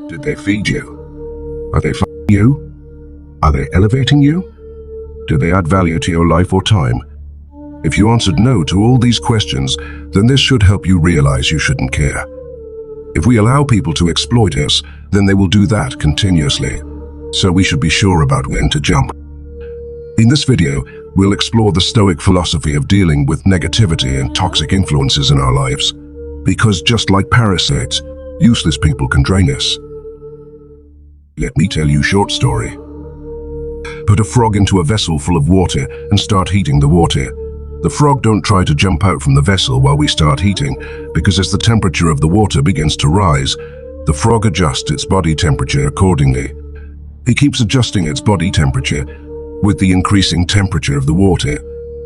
Did they feed you? Are they f***ing you? Are they elevating you? Do they add value to your life or time? If you answered no to all these questions, then this should help you realize you shouldn't care. If we allow people to exploit us, then they will do that continuously. So we should be sure about when to jump. In this video, we'll explore the Stoic philosophy of dealing with negativity and toxic influences in our lives. Because just like parasites, useless people can drain us. Let me tell you a short story. Put a frog into a vessel full of water and start heating the water. The frog don't try to jump out from the vessel while we start heating, because as the temperature of the water begins to rise, the frog adjusts its body temperature accordingly. It keeps adjusting its body temperature with the increasing temperature of the water.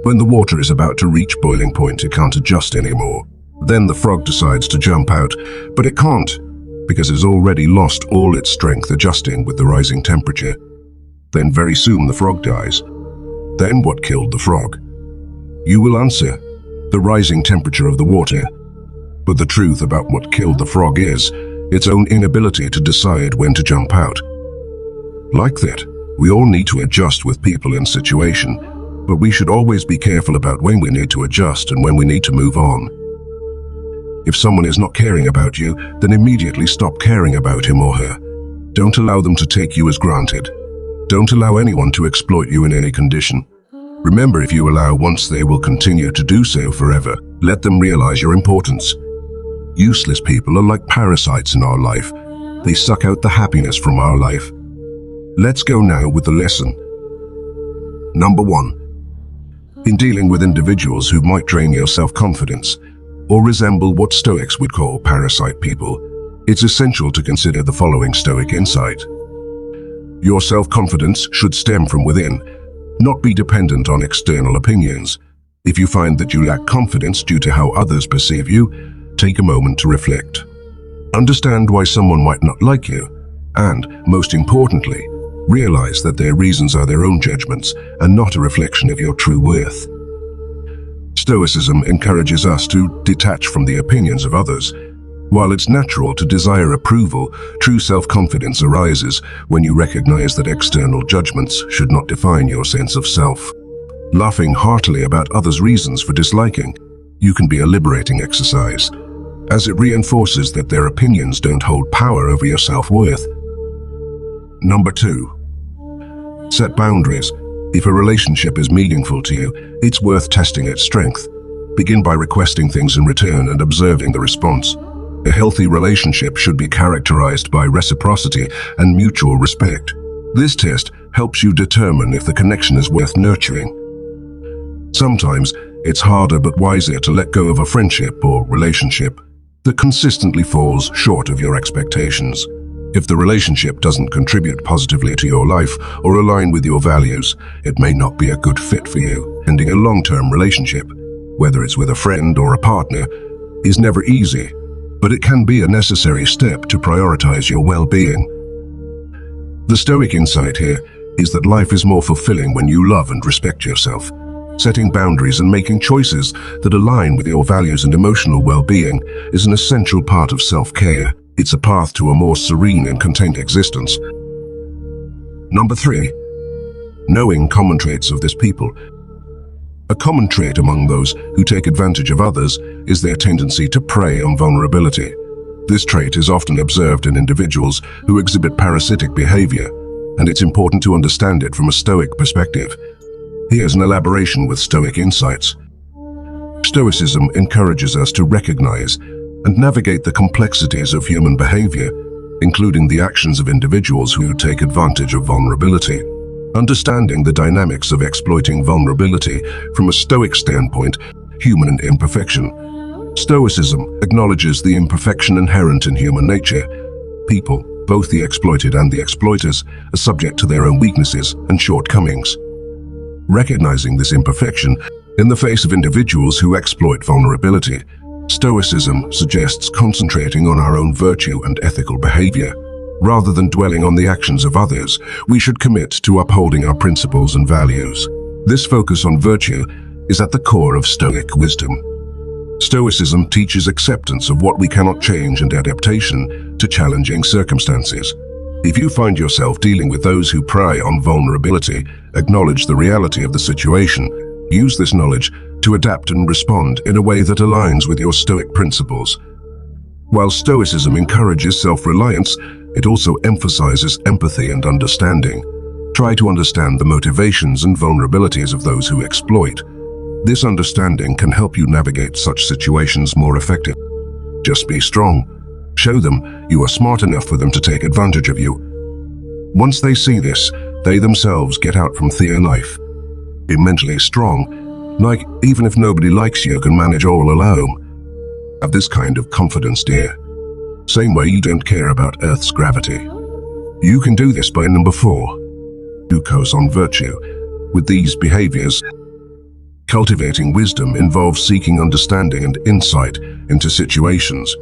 When the water is about to reach boiling point, it can't adjust anymore. Then the frog decides to jump out, but it can't, because it's already lost all its strength adjusting with the rising temperature. Then very soon the frog dies. Then what killed the frog? You will answer, the rising temperature of the water. But the truth about what killed the frog is its own inability to decide when to jump out. Like that, we all need to adjust with people and situation, but we should always be careful about when we need to adjust and when we need to move on. If someone is not caring about you, then immediately stop caring about him or her. Don't allow them to take you as granted. Don't allow anyone to exploit you in any condition. Remember, if you allow once, they will continue to do so forever. Let them realize your importance. Useless people are like parasites in our life. They suck out the happiness from our life. Let's go now with the lesson. Number 1. In dealing with individuals who might drain your self-confidence or resemble what Stoics would call parasite people, it's essential to consider the following Stoic insight. Your self-confidence should stem from within, not be dependent on external opinions. If you find that you lack confidence due to how others perceive you, take a moment to reflect. Understand why someone might not like you, and, most importantly, realize that their reasons are their own judgments and not a reflection of your true worth. Stoicism encourages us to detach from the opinions of others. While it's natural to desire approval, true self-confidence arises when you recognize that external judgments should not define your sense of self. Laughing heartily about others' reasons for disliking you can be a liberating exercise, as it reinforces that their opinions don't hold power over your self-worth. Number 2. Set boundaries. If a relationship is meaningful to you, it's worth testing its strength. Begin by requesting things in return and observing the response. A healthy relationship should be characterized by reciprocity and mutual respect. This test helps you determine if the connection is worth nurturing. Sometimes it's harder but wiser to let go of a friendship or relationship that consistently falls short of your expectations. If the relationship doesn't contribute positively to your life or align with your values, it may not be a good fit for you. Ending a long-term relationship, whether it's with a friend or a partner, is never easy, but it can be a necessary step to prioritize your well-being. The Stoic insight here is that life is more fulfilling when you love and respect yourself. Setting boundaries and making choices that align with your values and emotional well-being is an essential part of self-care. It's a path to a more serene and content existence. Number 3. Knowing common traits of this people. A common trait among those who take advantage of others is their tendency to prey on vulnerability. This trait is often observed in individuals who exhibit parasitic behavior, and it's important to understand it from a Stoic perspective. Here's an elaboration with Stoic insights. Stoicism encourages us to recognize and navigate the complexities of human behavior, including the actions of individuals who take advantage of vulnerability. Understanding the dynamics of exploiting vulnerability from a Stoic standpoint, human imperfection. Stoicism acknowledges the imperfection inherent in human nature. People, both the exploited and the exploiters, are subject to their own weaknesses and shortcomings. Recognizing this imperfection in the face of individuals who exploit vulnerability, Stoicism suggests concentrating on our own virtue and ethical behavior. Rather than dwelling on the actions of others, we should commit to upholding our principles and values. This focus on virtue is at the core of Stoic wisdom. Stoicism teaches acceptance of what we cannot change and adaptation to challenging circumstances. If you find yourself dealing with those who prey on vulnerability, acknowledge the reality of the situation. Use this knowledge to adapt and respond in a way that aligns with your Stoic principles. While Stoicism encourages self-reliance, it also emphasizes empathy and understanding. Try to understand the motivations and vulnerabilities of those who exploit. This understanding can help you navigate such situations more effectively. Just be strong. Show them you are smart enough for them to take advantage of you. Once they see this, they themselves get out from their life. Be mentally strong, like even if nobody likes you, can manage all alone. Have this kind of confidence, dear. Same way you don't care about Earth's gravity. You can do this by number 4. Focus on virtue. With these behaviors, cultivating wisdom involves seeking understanding and insight into situations.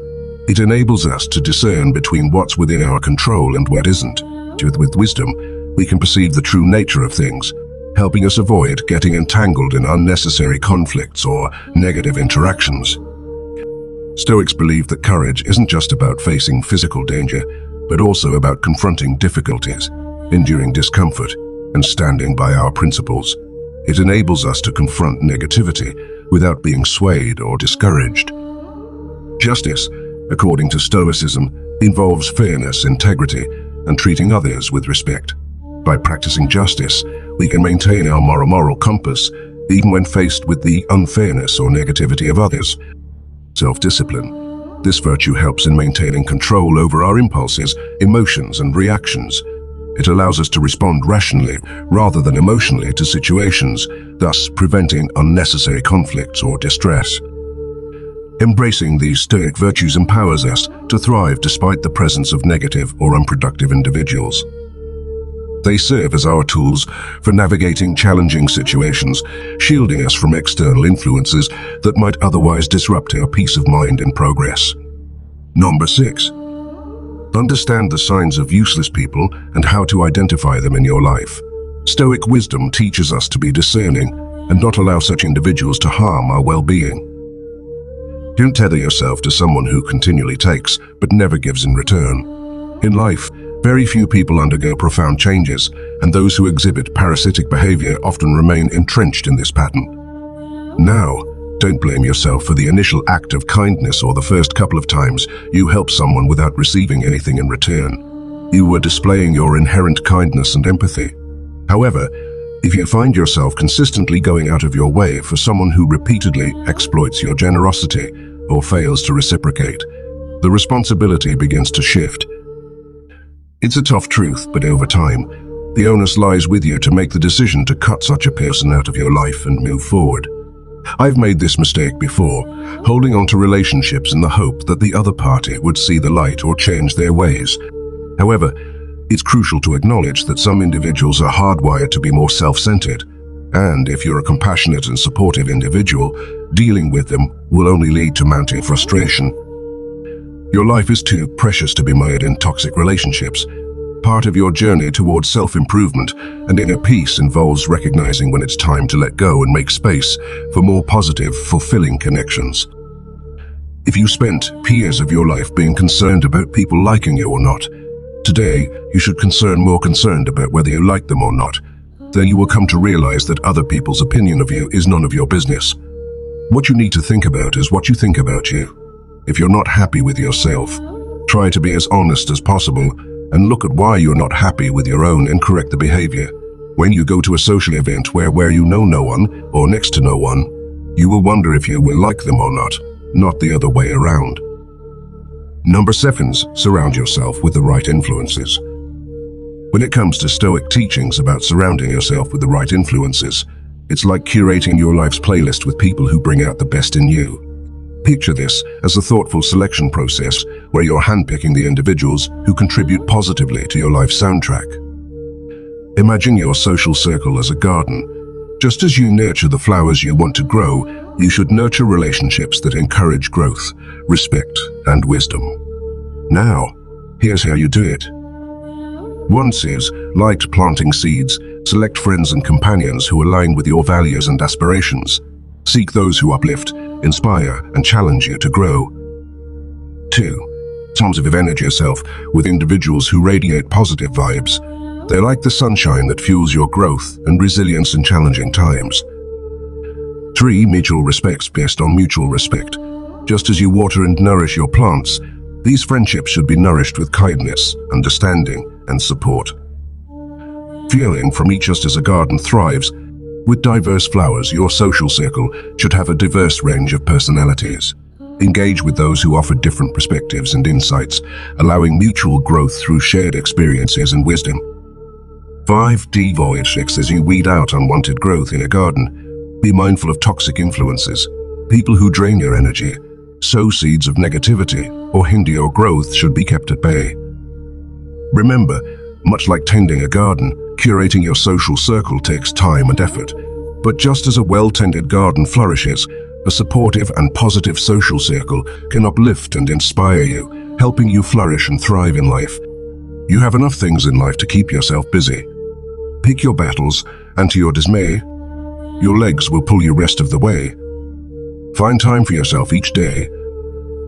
It enables us to discern between what's within our control and what isn't. With wisdom, we can perceive the true nature of things, helping us avoid getting entangled in unnecessary conflicts or negative interactions. Stoics believe that courage isn't just about facing physical danger, but also about confronting difficulties, enduring discomfort, and standing by our principles. It enables us to confront negativity without being swayed or discouraged. Justice, according to Stoicism, involves fairness, integrity, and treating others with respect. By practicing justice, we can maintain our moral compass, even when faced with the unfairness or negativity of others. Self-discipline. This virtue helps in maintaining control over our impulses, emotions, and reactions. It allows us to respond rationally rather than emotionally to situations, thus preventing unnecessary conflicts or distress. Embracing these Stoic virtues empowers us to thrive despite the presence of negative or unproductive individuals. They serve as our tools for navigating challenging situations, shielding us from external influences that might otherwise disrupt our peace of mind and progress. Number 6. Understand the signs of useless people and how to identify them in your life. Stoic wisdom teaches us to be discerning and not allow such individuals to harm our well-being. Don't tether yourself to someone who continually takes but never gives in return. In life, very few people undergo profound changes, and those who exhibit parasitic behavior often remain entrenched in this pattern. Now, don't blame yourself for the initial act of kindness or the first couple of times you help someone without receiving anything in return. You were displaying your inherent kindness and empathy. However, if you find yourself consistently going out of your way for someone who repeatedly exploits your generosity or fails to reciprocate, the responsibility begins to shift. It's a tough truth, but over time, the onus lies with you to make the decision to cut such a person out of your life and move forward. I've made this mistake before, holding on to relationships in the hope that the other party would see the light or change their ways. However, it's crucial to acknowledge that some individuals are hardwired to be more self-centered, and if you're a compassionate and supportive individual, dealing with them will only lead to mounting frustration. Your life is too precious to be mired in toxic relationships. Part of your journey towards self-improvement and inner peace involves recognizing when it's time to let go and make space for more positive, fulfilling connections. If you spent years of your life being concerned about people liking you or not, today you should more concerned about whether you like them or not. Then you will come to realize that other people's opinion of you is none of your business. What you need to think about is what you think about you. If you're not happy with yourself, try to be as honest as possible and look at why you're not happy with your own and correct the behavior. When you go to a social event where you know no one or next to no one, you will wonder if you will like them or not the other way around. Number 7, surround yourself with the right influences. When it comes to Stoic teachings about surrounding yourself with the right influences, it's like curating your life's playlist with people who bring out the best in you. Picture this as a thoughtful selection process where you're handpicking the individuals who contribute positively to your life soundtrack. Imagine your social circle as a garden. Just as you nurture the flowers you want to grow, you should nurture relationships that encourage growth, respect, and wisdom. Now, here's how you do it. 1 is, like planting seeds, select friends and companions who align with your values and aspirations. Seek those who uplift, inspire, and challenge you to grow. 2. Surround yourself with individuals who radiate positive vibes. They're like the sunshine that fuels your growth and resilience in challenging times. 3. Mutual respects based on mutual respect. Just as you water and nourish your plants, these friendships should be nourished with kindness, understanding, and support. Feeling from each. Just as a garden thrives with diverse flowers, your social circle should have a diverse range of personalities. Engage with those who offer different perspectives and insights, allowing mutual growth through shared experiences and wisdom. 5. Avoid as you weed out unwanted growth in a garden. Be mindful of toxic influences. People who drain your energy, sow seeds of negativity, or hinder your growth should be kept at bay. Remember, much like tending a garden, curating your social circle takes time and effort. But just as a well-tended garden flourishes, a supportive and positive social circle can uplift and inspire you, helping you flourish and thrive in life. You have enough things in life to keep yourself busy. Pick your battles, and to your dismay, your legs will pull you rest of the way. Find time for yourself each day.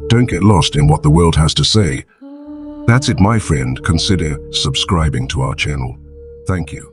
Don't get lost in what the world has to say. That's it, my friend. Consider subscribing to our channel. Thank you.